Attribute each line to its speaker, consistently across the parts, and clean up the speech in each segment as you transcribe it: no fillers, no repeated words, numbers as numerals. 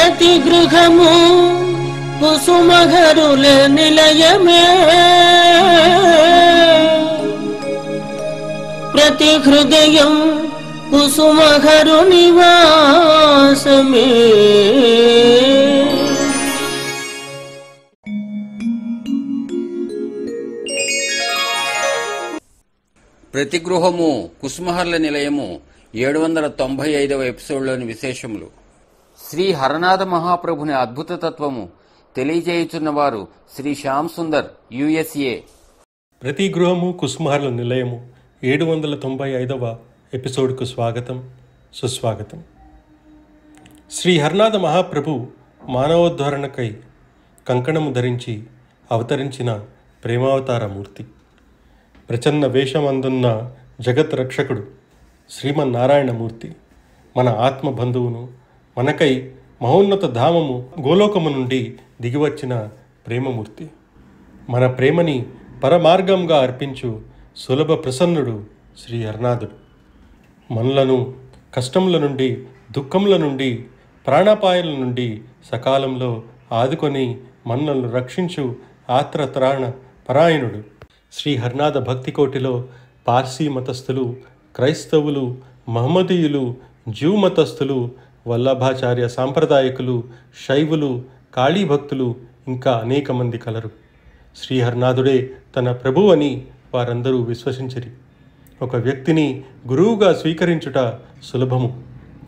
Speaker 1: ప్రతి గృహము కుసుమహరుల నిలయమే, ప్రతి హృదయం కుసుమహరు నివాసమే.
Speaker 2: ప్రతి గృహము కుసుమహర్ల నిలయము 795వ ఎపిసోడ్లోని విశేషములు. శ్రీ హరనాథ మహాప్రభుని అద్భుత తత్వము తెలియజేయుచున్నవారు శ్రీ శ్యామ్ సుందర్, USA.
Speaker 3: ప్రతి గృహము కుసుమహర్ల నిలయము 795వ ఎపిసోడ్కు స్వాగతం, సుస్వాగతం. శ్రీ హరనాథ మహాప్రభు మానవోద్ధరణకై కంకణము ధరించి అవతరించిన ప్రేమావతారమూర్తి. ప్రచన్న వేషమందున్న జగత్ రక్షకుడు శ్రీమన్నారాయణమూర్తి, మన ఆత్మ బంధువును, మనకై మహోన్నత ధామము గోలోకము నుండి దిగివచ్చిన ప్రేమమూర్తి. మన ప్రేమని పరమార్గంగా అర్పించు సులభ ప్రసన్నుడు శ్రీ హరనాథుడు. మనలను కష్టముల నుండి, దుఃఖముల నుండి, ప్రాణాపాయాల నుండి సకాలంలో ఆదుకొని మనలను రక్షించు ఆత్రత్రాణ పరాయణుడు. శ్రీ హరనాథ భక్తి కోటిలో పార్సీ మతస్థులు, క్రైస్తవులు, మహమ్మదీయులు, జ్యూ మతస్థులు, వల్లభాచార్య సాంప్రదాయకులు, శైవులు, కాళీ భక్తులు ఇంకా అనేక మంది కలరు. శ్రీ హరనాథుడే తన ప్రభువు అని వారందరూ విశ్వసించిరి. ఒక వ్యక్తిని గురువుగా స్వీకరించుట సులభము,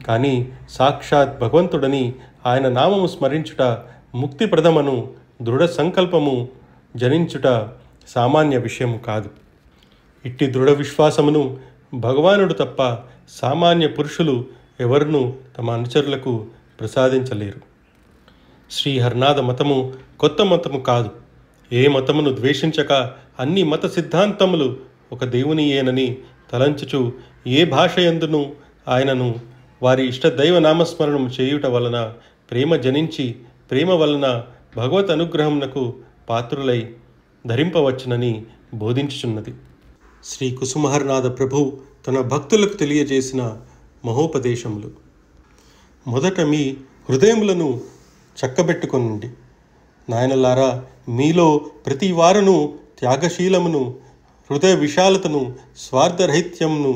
Speaker 3: కానీ సాక్షాత్ భగవంతుడని ఆయన నామము స్మరించుట ముక్తిప్రదమను దృఢ సంకల్పము జనించుట సామాన్య విషయము కాదు. ఇట్టి దృఢ విశ్వాసమును భగవానుడు తప్ప సామాన్య పురుషులు ఎవరునూ తమ అనుచరులకు ప్రసాదించలేరు. శ్రీ హరనాథ మతము కొత్త మతము కాదు. ఏ మతమును ద్వేషించక అన్ని మత సిద్ధాంతములు ఒక దేవునియేనని తలంచుచు ఏ భాషయందును ఆయనను వారి ఇష్టదైవ నామస్మరణం చేయుట వలన ప్రేమ జనించి, ప్రేమ వలన భగవత్ అనుగ్రహమునకు పాత్రులై ధరింపవచ్చునని బోధించుచున్నది. శ్రీ కుసుమహరనాథ ప్రభు తన భక్తులకు తెలియజేసిన మహోపదేశములు. మొదట మీ హృదయములను చక్కబెట్టుకొనండి. నాయనలారా, మీలో ప్రతి వారును త్యాగశీలమును, హృదయ విశాలతను, స్వార్థరహిత్యమును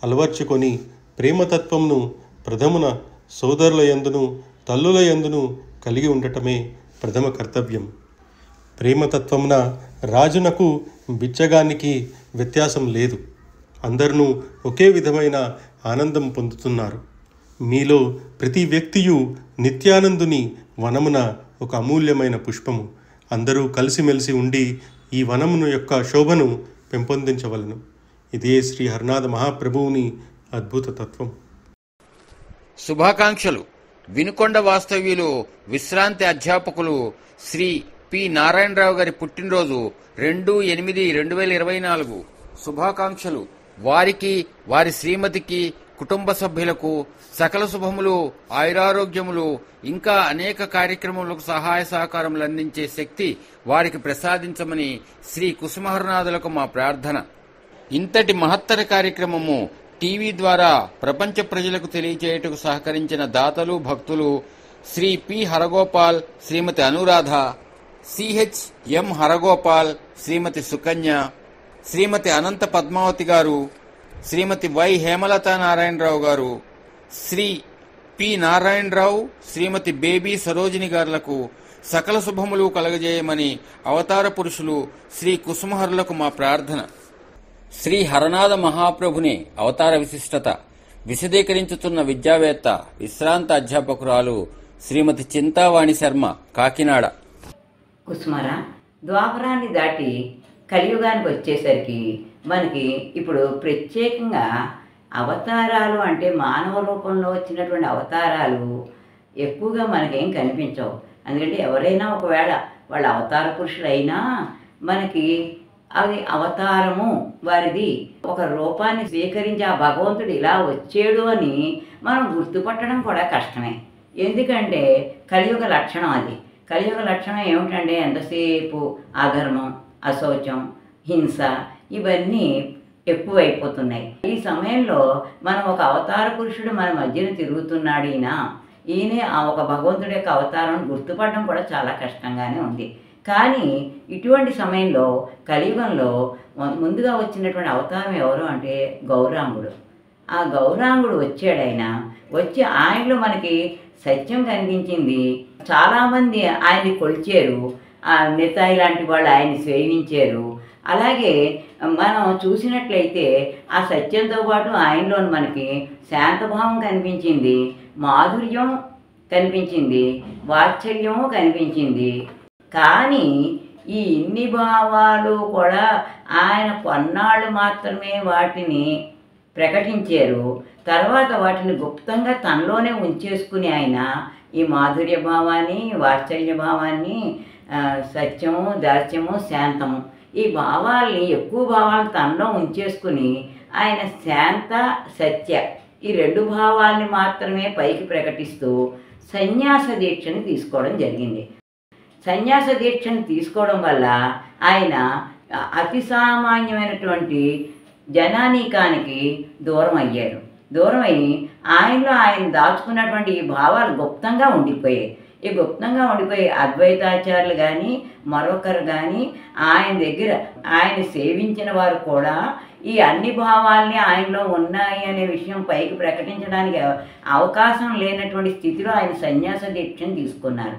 Speaker 3: అలవర్చుకొని ప్రేమతత్వమును ప్రథమున సోదరుల యందును తల్లుల యందును కలిగి ఉండటమే ప్రథమ కర్తవ్యం. ప్రేమతత్వమున రాజునకు బిచ్చగానికి వ్యత్యాసం లేదు. అందరూ ఒకే విధమైన ఆనందం పొందుతున్నారు. మీలో ప్రతి వ్యక్తియు నిత్యానందుని వనమున ఒక అమూల్యమైన పుష్పము. అందరూ కలిసిమెలిసి ఉండి ఈ వనమును యొక్క శోభను పెంపొందించవలను. ఇదే శ్రీ హరనాథ మహాప్రభువుని అద్భుత తత్వం.
Speaker 2: శుభాకాంక్షలు. వినుకొండ వాస్తవ్యులు, విశ్రాంతి అధ్యాపకులు శ్రీ పి నారాయణరావు గారి పుట్టినరోజు 2/8/2024 శుభాకాంక్షలు. వారికి, వారి శ్రీమతికి, కుటుంబ సభ్యులకు సకల శుభములు, ఆయురారోగ్యములు, ఇంకా అనేక కార్యక్రమములకు సహాయ సహకారములు అందించే శక్తి వారికి ప్రసాదించమని శ్రీ కుసుమహరనాథులకు మా ప్రార్థన. ఇంతటి మహత్తర కార్యక్రమము టీవీ ద్వారా ప్రపంచ ప్రజలకు తెలియజేయటకు సహకరించిన దాతలు, భక్తులు శ్రీ పి హరగోపాల్, శ్రీమతి అనురాధ, CHM హరగోపాల్, శ్రీమతి సుకన్య, శ్రీమతి అనంత పద్మావతి గారు, శ్రీమతి వై హేమలతా నారాయణరావు గారు, శ్రీ పి నారాయణరావు, శ్రీమతి బేబీ సరోజిని గారులకు సకల శుభములు కలగజేయమని అవతార పురుషులు శ్రీ కుసుమహరులకు మా ప్రార్థన. శ్రీ హరనాథ మహాప్రభుని అవతార విశిష్టత విశదీకరించుతున్న విద్యావేత్త, విశ్రాంత అధ్యాపకురాలు శ్రీమతి చింతావాణి శర్మ, కాకినాడ.
Speaker 4: కుసుమర ద్వాపరాన్ని దాటి కలియుగానికి వచ్చేసరికి మనకి ఇప్పుడు ప్రత్యేకంగా అవతారాలు అంటే మానవ రూపంలో వచ్చినటువంటి అవతారాలు ఎక్కువగా మనకేం కనిపించవు. ఎందుకంటే ఎవరైనా ఒకవేళ వాళ్ళ అవతార పురుషులైనా మనకి అది అవతారము వారిది, ఒక రూపాన్ని స్వీకరించి ఆ భగవంతుడు ఇలా వచ్చాడు అని మనం గుర్తుపట్టడం కూడా కష్టమే. ఎందుకంటే కలియుగ లక్షణం అది. కలియుగ లక్షణం ఏమిటంటే ఎంతసేపు అధర్మం, అశౌచం, హింస ఇవన్నీ ఎక్కువైపోతున్నాయి. ఈ సమయంలో మనం ఒక అవతార పురుషుడు మన మధ్యన తిరుగుతున్నాడు, ఈయనే ఆ ఒక భగవంతుడి యొక్క అవతారం గుర్తుపడడం కూడా చాలా కష్టంగానే ఉంది. కానీ ఇటువంటి సమయంలో కలియుగంలో ముందుగా వచ్చినటువంటి అవతారం ఎవరు అంటే గౌరాంగుడు. ఆ గౌరాంగుడు వచ్చి ఆయనలో మనకి సత్యం కనిపించింది. చాలామంది ఆయన్ని కొలిచారు, నితాయి లాంటి వాళ్ళు ఆయన్ని సేవించారు. అలాగే మనం చూసినట్లయితే ఆ సత్యంతో పాటు ఆయనలో మనకి శాంతభావం కనిపించింది, మాధుర్యం కనిపించింది, వాత్సల్యము కనిపించింది. కానీ ఈ ఇన్ని భావాలు కూడా ఆయన కొన్నాళ్ళు మాత్రమే వాటిని ప్రకటించారు. తర్వాత వాటిని గుప్తంగా తనలోనే ఉంచేసుకుని ఆయన ఈ మాధుర్య భావాన్ని, వాత్సల్య భావాన్ని, సత్యము, దాస్యము, శాంతము ఈ భావాల్ని ఎక్కువ భావాలను తనలో ఉంచేసుకుని ఆయన శాంత, సత్య ఈ 2 భావాల్ని మాత్రమే పైకి ప్రకటిస్తూ సన్యాస దీక్షని తీసుకోవడం జరిగింది. సన్యాస దీక్షను తీసుకోవడం వల్ల ఆయన అతి సామాన్యమైనటువంటి జనానీకానికి దూరం అయ్యారు. దూరమై ఆయన దాచుకున్నటువంటి ఈ భావాలు గుప్తంగా ఉండిపోయాయి. ఈ గుప్తంగా ఉండిపోయి అద్వైతాచార్యులు కానీ మరొకరు కానీ ఆయన దగ్గర ఆయన సేవించిన వారు కూడా ఈ అన్ని భావాల్ని ఆయనలో ఉన్నాయి అనే విషయం పైకి ప్రకటించడానికి అవకాశం లేనటువంటి స్థితిలో ఆయన సన్యాస దీక్షను తీసుకున్నారు.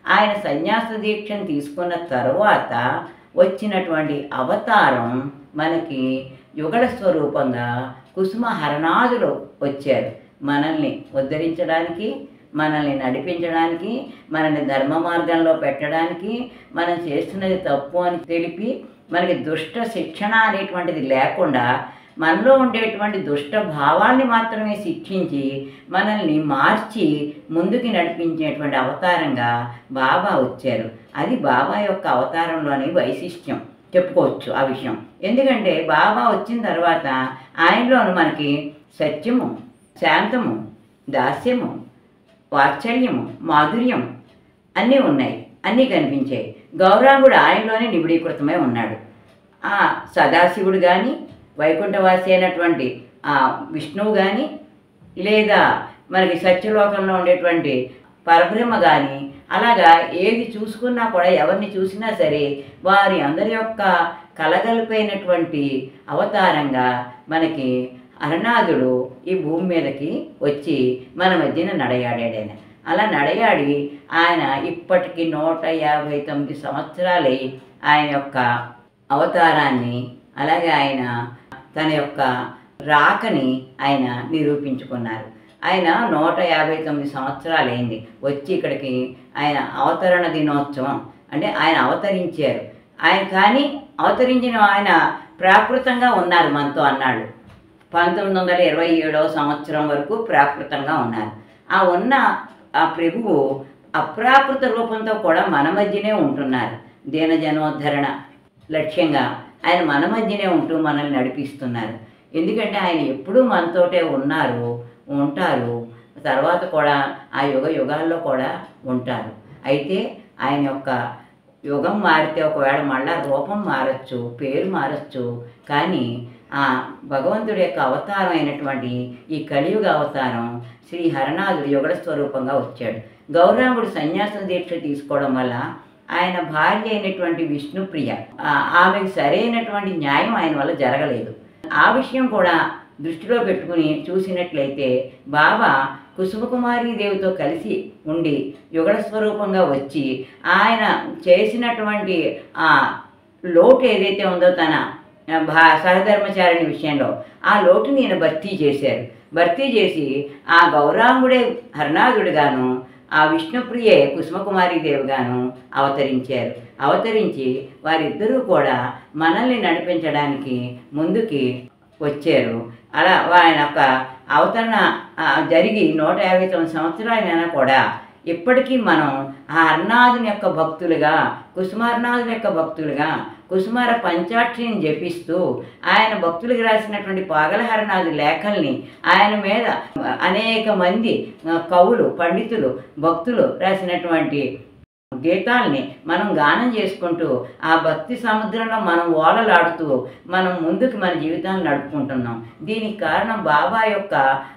Speaker 4: ఆయన సన్యాస దీక్షను తీసుకున్న తర్వాత వచ్చినటువంటి అవతారం మనకి యుగళ స్వరూపంగా కుసుమ హరనాథులు వచ్చారు. మనల్ని ఉద్ధరించడానికి, మనల్ని నడిపించడానికి, మనల్ని ధర్మ మార్గంలో పెట్టడానికి, మనం చేస్తున్నది తప్పు అని తెలిపి మనకి దుష్ట శిక్షణ అనేటువంటిది లేకుండా మనలో ఉండేటువంటి దుష్ట భావాల్ని మాత్రమే శిక్షించి మనల్ని మార్చి ముందుకి నడిపించేటువంటి అవతారంగా బాబా వచ్చారు. అది బాబా యొక్క అవతారంలోని వైశిష్ట్యం చెప్పుకోవచ్చు ఆ విషయం. ఎందుకంటే బాబా వచ్చిన తర్వాత ఆయనలోను మనకి సత్యము, శాంతము, దాస్యము, వాత్సల్యము, మాధుర్యం అన్నీ ఉన్నాయి, అన్నీ కనిపించాయి. గౌరాంగుడు ఆయనలోనే నిబిడీకృతమై ఉన్నాడు. ఆ సదాశివుడు కానీ, వైకుంఠవాసి అయినటువంటి విష్ణువు కానీ, లేదా మనకి సత్యలోకంలో ఉండేటువంటి పరబ్రహ్మ కానీ, అలాగా ఏది చూసుకున్నా కూడా ఎవరిని చూసినా సరే వారి అందరి యొక్క కలగలిపోయినటువంటి అవతారంగా మనకి హరనాథుడు ఈ భూమి మీదకి వచ్చి మన మధ్యన నడయాడాడు. అలా నడయాడి ఆయన ఇప్పటికి 159 సంవత్సరాలై ఆయన యొక్క అవతారాన్ని, అలాగే ఆయన తన యొక్క రాకని ఆయన నిరూపించుకున్నారు. ఆయన 159 సంవత్సరాలైంది వచ్చి ఇక్కడికి. ఆయన అవతరణ దినోత్సవం అంటే ఆయన అవతరించారు. ఆయన కానీ అవతరించిన ఆయన ప్రాకృతంగా ఉన్నారు మనతో అన్నాడు. 1927వ సంవత్సరం వరకు ప్రాకృతంగా ఉన్నారు. ఆ ఉన్న ఆ ప్రభువు అప్రాకృత రూపంతో కూడా మన మధ్యనే ఉంటున్నారు. దీనజనోద్ధరణ లక్ష్యంగా ఆయన మన మధ్యనే ఉంటూ మనల్ని నడిపిస్తున్నారు. ఎందుకంటే ఆయన ఎప్పుడూ మనతోటే ఉంటారు, తర్వాత కూడా ఆ యుగాల్లో కూడా ఉంటారు. అయితే ఆయన యొక్క యుగం మారితే ఒకవేళ మళ్ళా రూపం మారచ్చు, పేరు మారచ్చు, కానీ ఆ భగవంతుడి యొక్క అవతారం అయినటువంటి ఈ కలియుగ అవతారం శ్రీ హరనాథుడు యుగళ స్వరూపంగా వచ్చాడు. గౌరాంగుడు సన్యాస దీక్ష తీసుకోవడం వల్ల ఆయన భార్య అయినటువంటి విష్ణుప్రియ ఆమెకు సరైనటువంటి న్యాయం ఆయన వల్ల జరగలేదు. ఆ విషయం కూడా దృష్టిలో పెట్టుకుని చూసినట్లయితే బాబా కుసుమకుమారి దేవితో కలిసి ఉండి యుగళ స్వరూపంగా వచ్చి ఆయన చేసినటువంటి ఆ లోటు ఏదైతే ఉందో తన సహధర్మచారిణి విషయంలో ఆ లోటుని ఈయన భర్తీ చేసి ఆ గౌరాంగుడే హరనాథుడుగాను, ఆ విష్ణుప్రియే కుసుమకుమారి దేవిగాను అవతరించి వారిద్దరూ కూడా మనల్ని నడిపించడానికి ముందుకి వచ్చారు. అలా ఆయన యొక్క అవతరణ జరిగి 159 సంవత్సరాలైనా కూడా ఇప్పటికీ మనం ఆ హరనాథుని యొక్క భక్తులుగా, కుసుమహరనాథుని యొక్క భక్తులుగా కుసుమార పంచాక్షరిని జపిస్తూ ఆయన భక్తులకు రాసినటువంటి పాగల హరనాథు లేఖల్ని ఆయన మీద అనేక మంది కవులు, పండితులు, భక్తులు రాసినటువంటి గీతాల్ని మనం గానం చేసుకుంటూ ఆ భక్తి సముద్రంలో మనం ఓలలాడుతూ మనం ముందుకు మన జీవితాన్ని నడుపుకుంటున్నాం. దీనికి కారణం బాబా యొక్క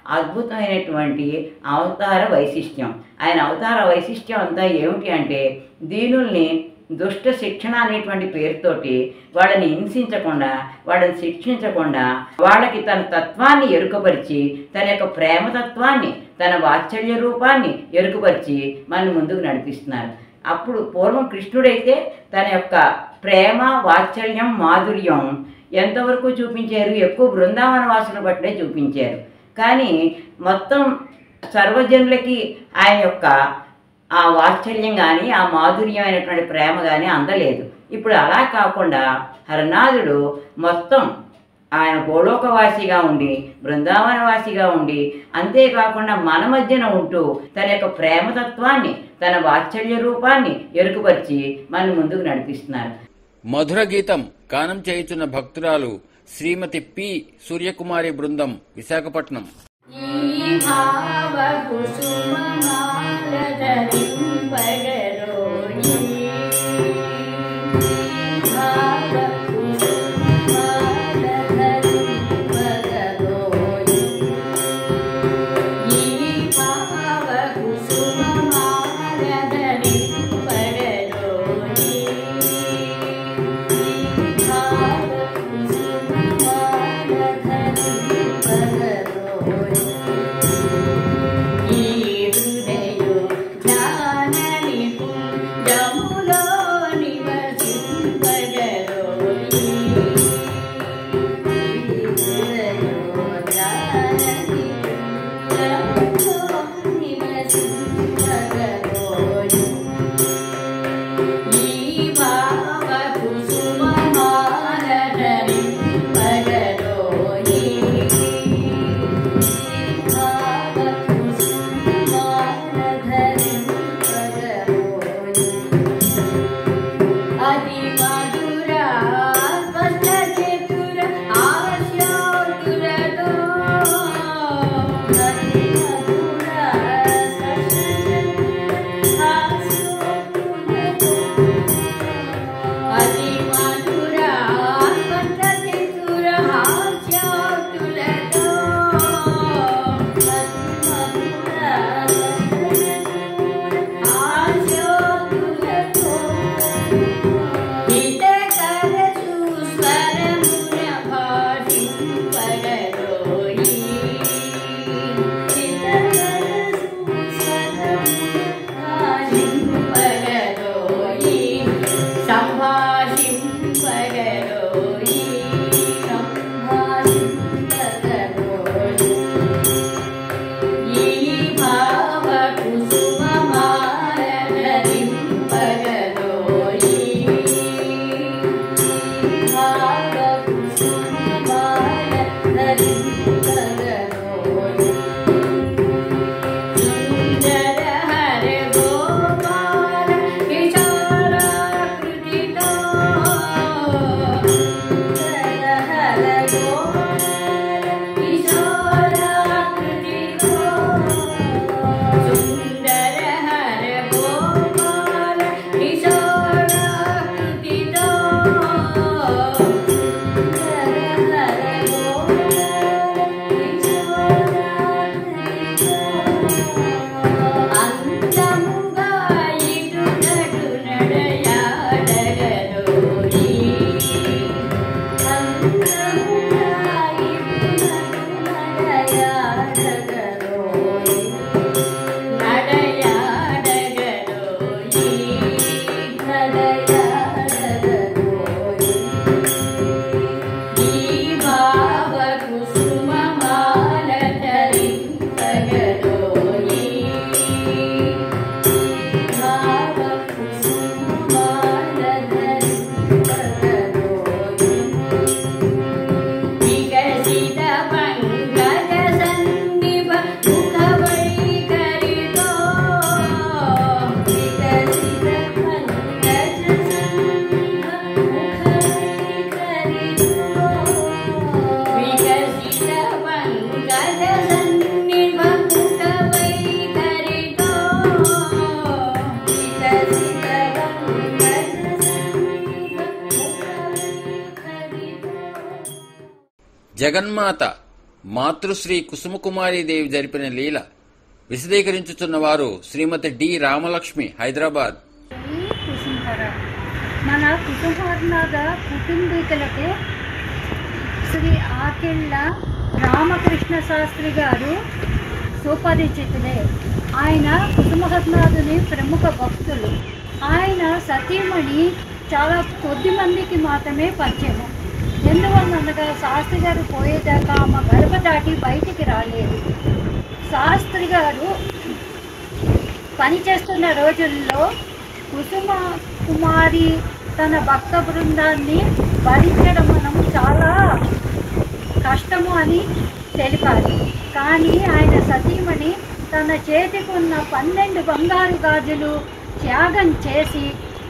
Speaker 4: అద్భుతమైనటువంటి అవతార వైశిష్ట్యం. ఆయన అవతార వైశిష్ట్యం అంతా ఏమిటి అంటే, దీనుల్ని దుష్ట శిక్షణ అనేటువంటి పేరుతోటి వాళ్ళని హింసించకుండా, వాళ్ళని శిక్షించకుండా, వాళ్ళకి తన తత్వాన్ని ఎరుకపరిచి, తన యొక్క ప్రేమతత్వాన్ని, తన వాత్సల్య రూపాన్ని ఎరుకపరిచి మన ముందుకు నడిపిస్తున్నారు. అప్పుడు పూర్వం కృష్ణుడైతే తన యొక్క ప్రేమ, వాత్సల్యం, మాధుర్యం ఎంతవరకు చూపించారు? ఎక్కువ బృందావన వాసులను బట్టే చూపించారు. కానీ మొత్తం సర్వజనులకి ఆయన యొక్క ఆ వాత్సల్యం కానీ, ఆ మాధుర్యమైనటువంటి ప్రేమ కానీ అందలేదు. ఇప్పుడు అలా కాకుండా హరనాథుడు మొత్తం ఆయన గోలోకవాసిగా ఉండి, బృందావనవాసిగా ఉండి, అంతేకాకుండా మన మధ్యన ఉంటూ తన యొక్క ప్రేమతత్వాన్ని, తన వాత్సల్య రూపాన్ని ఎరుకుపరిచి మన ముందుకు నడిపిస్తున్నారు.
Speaker 2: మధుర గీతం గానం చేయుచున్న భక్తురాలు శ్రీమతి పి సూర్యకుమారి బృందం, విశాఖపట్నం.
Speaker 5: ఈ హృదయ
Speaker 2: జగన్మాత మాతృశ్రీ కుసుమకుమారీదేవి జరిపిన లీల విశదీకరించుతున్నవారు శ్రీమతి డి రామలక్ష్మి, హైదరాబాద్.
Speaker 5: కుసుంహర మన కుసుంహరనాథ కుటుంబీకులకు శ్రీ ఆకిళ్ళ రామకృష్ణ శాస్త్రి గారు సుపరిచితులే. ఆయన కుసుమహరనాథుని ప్రముఖ భక్తులు. ఆయన సతీమణి చాలా కొద్ది మందికి మాత్రమే పరిచయం. ఎందువల్లనగా శాస్త్రి గారు పోయేదాకా ఆమె గడప దాటి బయటికి రాలేదు. శాస్త్రి గారు పనిచేస్తున్న రోజుల్లో కుసుమ కుమారి తన భక్త బృందాన్ని భరించడం మనం చాలా కష్టము అని తెలిపారు. కానీ ఆయన సతీమణి తన చేతికున్న 12 బంగారు గాజులు త్యాగం చేసి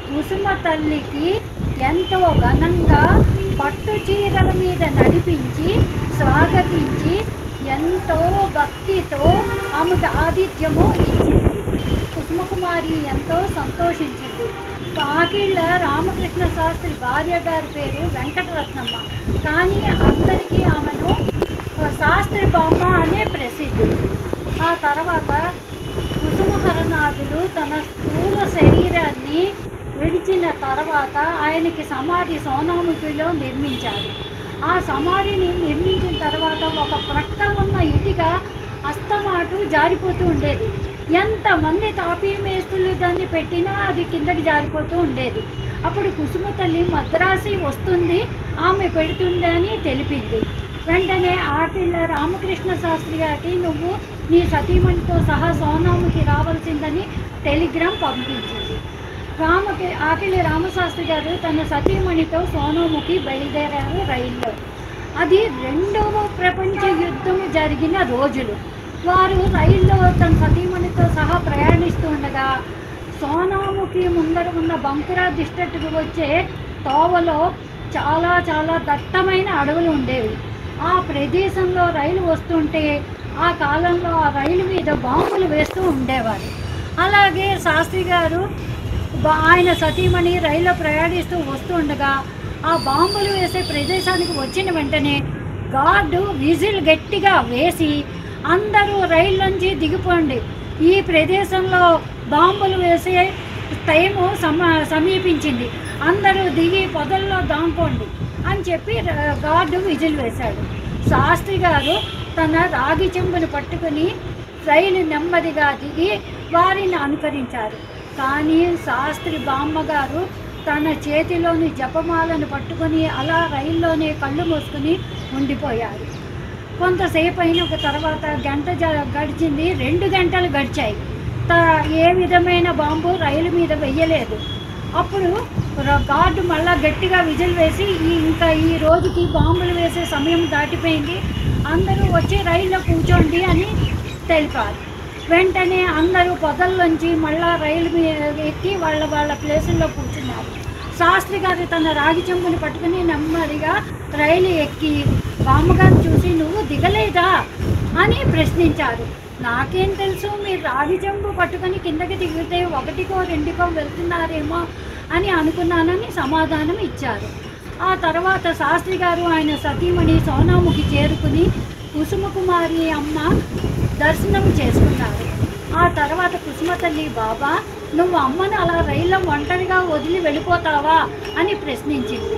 Speaker 5: కుసుమ తల్లికి ఎంతో ఘనంగా పట్టు చీరల మీద నడిపించి స్వాగతించి ఎంతో భక్తితో ఆమెకు ఆతిథ్యము ఇచ్చింది. కుసుమకుమారి ఎంతో సంతోషించింది. ఆకిళ్ళ రామకృష్ణ శాస్త్రి భార్య గారి పేరు వెంకటరత్నమ్మ. కానీ అందరికీ ఆమెను శాస్త్రి బామ్మ అనే ప్రసిద్ధి. ఆ తర్వాత కుసుమహరనాథుడు తన స్థూల శరీరాన్ని విడిచిన తర్వాత ఆయనకి సమాధి సోనాముఖిలో నిర్మించారు. ఆ సమాధిని నిర్మించిన తర్వాత ఒక ప్రక్క ఉన్న ఇటుక అస్తమాటు జారిపోతూ ఉండేది. ఎంతమంది తాపీ మేస్తులు దాన్ని పెట్టినా అది కిందకి జారిపోతూ ఉండేది. అప్పుడు కుసుమ తల్లి మద్రాసి వస్తుంది, ఆమె పెడుతుంది అని తెలిపింది. వెంటనే ఆకిళ్ళ రామకృష్ణ శాస్త్రి గారికి నువ్వు నీ సతీమణితో సహా సోనాముఖి రావాల్సిందని టెలిగ్రామ్ పంపించింది. ఆకిళ్ళ రామశాస్త్రి గారు తన సతీమణితో సోనాముఖి బయలుదేరారు రైల్లో. అది 2వ ప్రపంచ యుద్ధం జరిగిన రోజులు. వారు రైల్లో తన సతీమణితో సహా ప్రయాణిస్తూ ఉండగా సోనాముఖి ముందర ఉన్న బంకురా డిస్ట్రిక్ట్కి వచ్చే తోవలో చాలా చాలా దట్టమైన అడవులు ఉండేవి. ఆ ప్రదేశంలో రైలు వస్తుంటే ఆ కాలంలో ఆ రైలు మీద బాంబులు వేస్తూ ఉండేవారు. అలాగే శాస్త్రి గారు ఆయన సతీమణి రైల్లో ప్రయాణిస్తూ వస్తూ ఉండగా ఆ బాంబులు వేసే ప్రదేశానికి వచ్చిన వెంటనే గార్డు విజిల్ గట్టిగా వేసి అందరూ రైల్లోంచి దిగిపోండి, ఈ ప్రదేశంలో బాంబులు వేసే టైము సమీపించింది, అందరూ దిగి పొదల్లో దాంకోండి అని చెప్పి గార్డు విజిల్ వేశాడు. శాస్త్రి గారు తన రాగి చెంబును పట్టుకుని రైలు నెమ్మదిగా దిగి వారిని అనుకరించారు. కానీ శాస్త్రి బామ్మగారు తన చేతిలోని జపమాలను పట్టుకొని అలా రైల్లోనే కళ్ళు మూసుకుని ఉండిపోయారు. కొంతసేపు అయిన తర్వాత గంట గడిచింది, 2 గంటలు గడిచాయి. ఏ విధమైన బాంబు రైలు మీద వెయ్యలేదు. అప్పుడు గార్డు మళ్ళా గట్టిగా విజిల్ వేసి ఇంకా ఈ రోజుకి బాంబులు వేసే సమయం దాటిపోయింది, అందరూ వచ్చి రైల్లో కూర్చోండి అని తెలిపారు. వెంటనే అందరూ పొదల్లోంచి మళ్ళా రైలు ఎక్కి వాళ్ళ ప్లేసుల్లో కూర్చున్నారు. శాస్త్రి గారు తన రాగి చెంబుని పట్టుకుని నెమ్మదిగా రైలు ఎక్కి బామ్మగారిని చూసి నువ్వు దిగలేదా అని ప్రశ్నించారు. నాకేం తెలుసు, మీరు రాగి చెంబు పట్టుకొని కిందకి దిగితే 1కో 2కో వెళ్తున్నారేమో అని అనుకున్నానని సమాధానం ఇచ్చారు. ఆ తర్వాత శాస్త్రి గారు ఆయన సతీమణి సోనాముఖి చేరుకుని కుసుమకుమారి అమ్మ దర్శనం చేసుకున్నారు. ఆ తర్వాత కుసుమ తల్లి, బాబా నువ్వు అమ్మను అలా రైల్లో ఒంటరిగా వదిలి వెళ్ళిపోతావా అని ప్రశ్నించింది.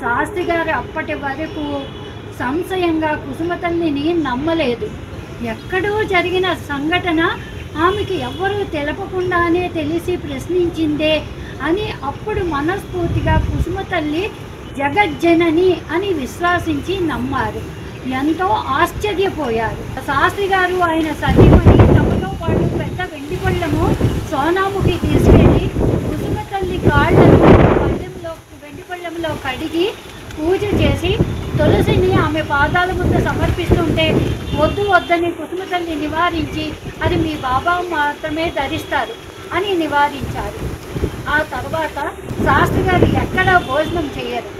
Speaker 5: శాస్త్రి గారు అప్పటి వరకు సంశయంగా కుసుమ తల్లిని నమ్మలేదు. ఎక్కడో జరిగిన సంఘటన ఆమెకి ఎవ్వరూ తెలపకుండానే తెలిసి ప్రశ్నించిందే అని అప్పుడు మనస్ఫూర్తిగా కుసుమ తల్లి జగజ్జనని అని విశ్వాసించి నమ్మారు. ఎంతో ఆశ్చర్యపోయారు. శాస్త్రి గారు ఆయన సతీమణి తమతో పాటు పెద్ద వెండి పళ్ళము సోనాముఖి తీసుకెళ్ళి కుసుమ తల్లి కాళ్ళను వెండి పళ్ళెంలో కడిగి పూజ చేసి తులసిని ఆమె పాదాల ముందు సమర్పిస్తుంటే వద్దని కుసుమ తల్లి నివారించి అది మీ బాబా మాత్రమే ధరిస్తారు అని నివారించారు. ఆ తర్వాత శాస్త్రి గారు ఎక్కడా భోజనం చేయరు.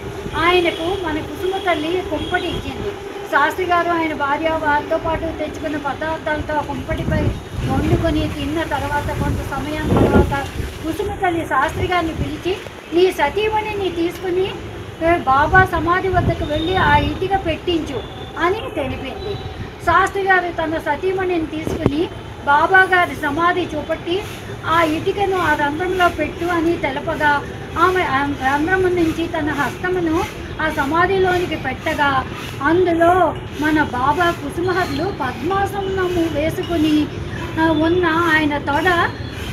Speaker 5: ఆయనకు మన కుసుమ తల్లి కుంపటి ఇచ్చింది. శాస్త్రి గారు ఆయన భార్య వారితో పాటు తెచ్చుకున్న పదార్థాలతో ఆ కుంపటిపై వండుకొని తిన్న తర్వాత కొంత సమయం తర్వాత కుసుమ తల్లి శాస్త్రి గారిని పిలిచి నీ సతీమణిని తీసుకుని బాబా సమాధి వద్దకు వెళ్ళి ఆ ఇటుక పెట్టించు అని తెలిపింది. శాస్త్రి గారు తన సతీమణిని తీసుకుని బాబా గారి సమాధి చూపట్టి ఆ ఇటుకను ఆ రంధ్రంలో పెట్టు అని తెలపగా ఆమె రంధ్రము నుంచి తన హస్తమును ఆ సమాధిలోనికి పెట్టగా అందులో మన బాబా కుసుమహర్లు పద్మాసనము వేసుకుని ఉన్న ఆయన తొడ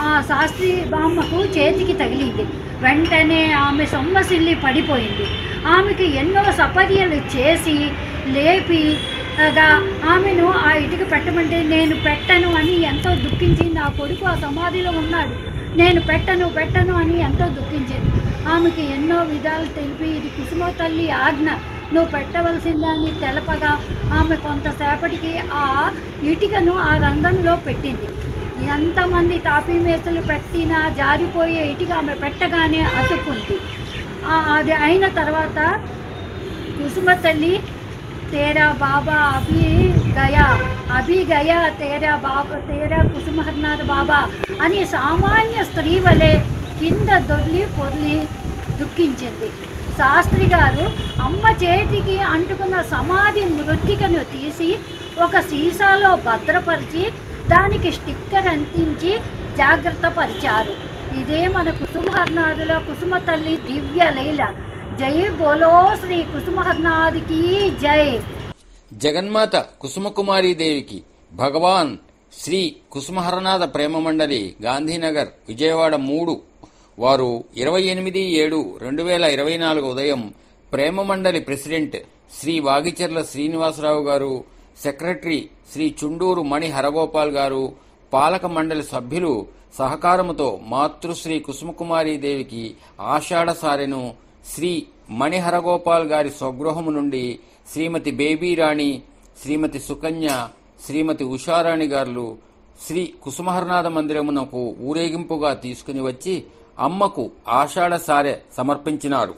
Speaker 5: ఆ శాస్త్రి బామ్మకు చేతికి తగిలింది. వెంటనే ఆమె సొమ్మసిల్లి పడిపోయింది. ఆమెకు ఎన్నో సపర్యలు చేసి లేపి ఆమెను ఆ ఇటుక పెట్టమంటే నేను పెట్టను అని ఎంతో దుఃఖించింది. నా కొడుకు ఆ సమాధిలో ఉన్నాడు, నేను పెట్టను అని ఎంతో దుఃఖించింది. ఆమెకి ఎన్నో విధాలు తెలిపి ఇది కుసుమ తల్లి ఆజ్ఞ, నువ్వు పెట్టవలసిందని తెలపగా ఆమె కొంతసేపటికి ఆ ఇటుకను ఆ రంధ్రంలో పెట్టింది. ఎంతమంది తాపీ మేసలు పెట్టినా జారిపోయే ఇటుక ఆమె పెట్టగానే అతుక్కుంది. అది అయిన తర్వాత కుసుమ తల్లి तेरा बाबा अभी गया तेरा కుసుమహర్నాథ్ బాబా అని సామాన్య స్త్రీ వలె కింద పొర్లి దుఃఖించింది. శాస్త్రి గారు అమ్మ చేతికి అంటుకున్న సమాధి మృత్తికను తీసి ఒక సీసాలో భద్రపరిచి దానికి స్టిక్కర్ అంటించి జాగ్రత్త పరిచారు. ఇదే మన కుసుమహర్నాథుల కుసుమ తల్లి దివ్య లీల. జై బోలో శ్రీ కుసుమహర్నాథ్ కి జై.
Speaker 2: జగన్మాత కుసుమకుమారీదేవికి భగవాన్ శ్రీ కుసుమహరనాథ ప్రేమ మండలి గాంధీనగర్ విజయవాడ 3 వారు 28/7/2024 ఉదయం ప్రేమ మండలి ప్రెసిడెంట్ శ్రీ వాగిచెర్ల శ్రీనివాసరావు గారు, సెక్రటరీ శ్రీ చుండూరు మణి హరగోపాల్ గారు, పాలక మండలి సభ్యులు సహకారముతో మాతృశ్రీ కుసుమకుమారీదేవికి ఆషాఢ సారెను శ్రీ మణిహరగోపాల్ గారి స్వగృహము నుండి శ్రీమతి బేబీరాణి, శ్రీమతి సుకన్య, శ్రీమతి ఉషారాణి గారు శ్రీ కుసుమహరనాథ మందిరమునకు ఊరేగింపుగా తీసుకుని వచ్చి అమ్మకు ఆషాఢ సారె సమర్పించినారు.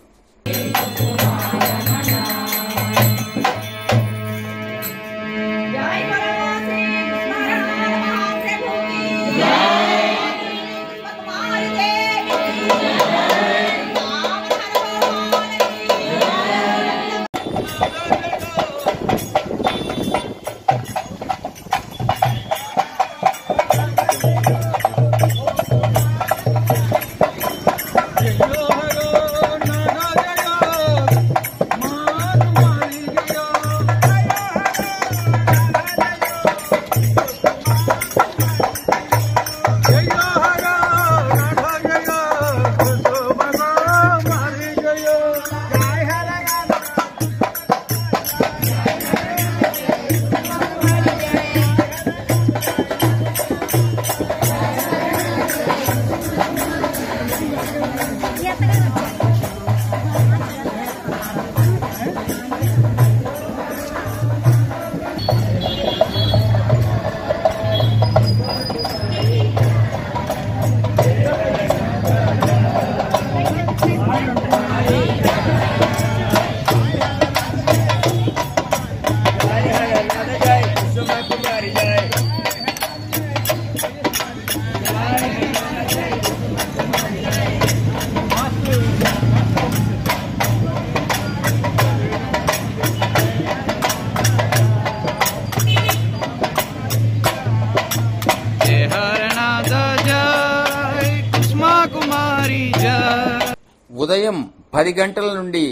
Speaker 2: ఉదయం 10 గంటల నుండి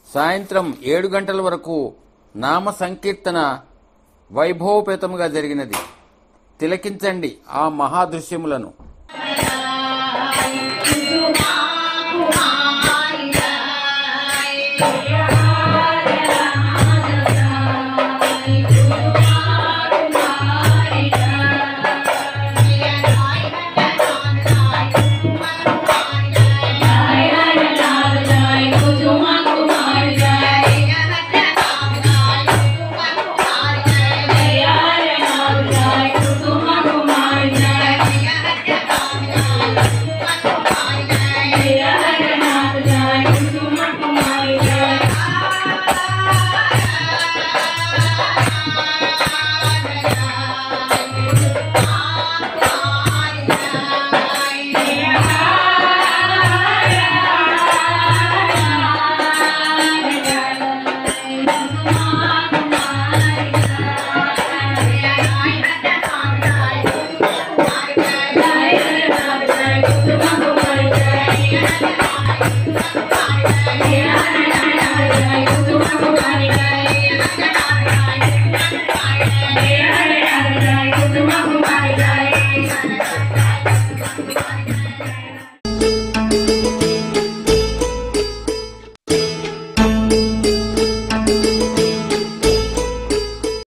Speaker 2: సాయంత్రం 7 గంటల వరకు నామ సంకీర్తన వైభవపేతముగా జరిగినది. తిలకించండి ఆ మహాదృశ్యములను.